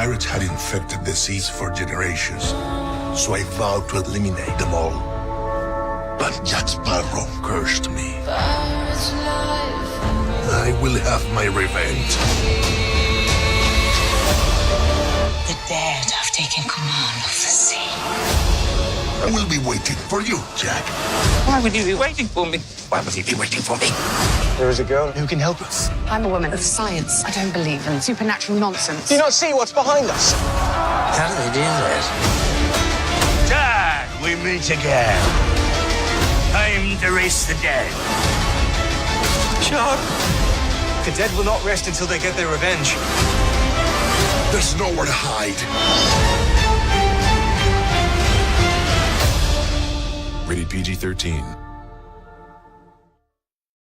pirates had infected the seas for generations, so I vowed to eliminate them all. But Jack Sparrow cursed me. I will have my revenge. The dead have taken command of the sea. I will be waiting for you, Jack. Why would you be waiting for me? Why would he be waiting for me? There is a girl who can help us. I'm a woman of science. I don't believe in supernatural nonsense. Do you not see what's behind us? How do they do that? Jack, we meet again. Time to race the dead. Shark! The dead will not rest until they get their revenge. There's nowhere to hide. Rated PG-13.